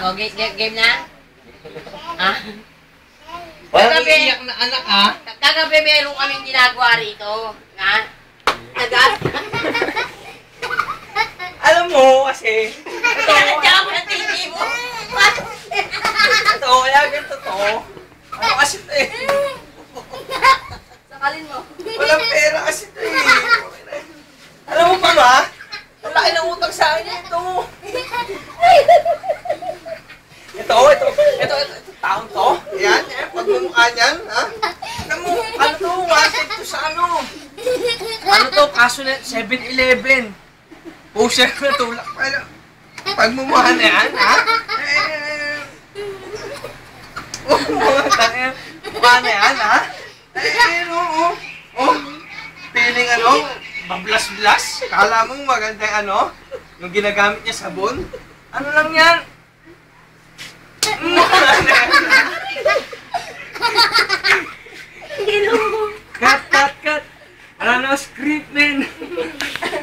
O, game na? Ah? Walang iiyak na anak, ha? Kagabi meron kaming ginagawa rito. Nga? Nagas? Alam mo, kasi... Diyan mo na TV mo. Ito, kaya ganito to. Ano kasi ito eh? Sakalin mo. Walang pera kasi ito eh. Alam mo pa ba? Ang laki ng utang sa akin ito. Ito, taon to. Ayan, pagmumukha niyan, ha? Alam mo, ano to, wanted to sa ano? Ano to, kaso na 7-Eleven. Poster na tulak. Pagmumukha na yan, ha? Mukha na yan, ha? Feeling ano, bablas-blas. Kala mo maganda yung ano, yung ginagamit niya sabon. Ano lang yan? Cut! Wala na script, men.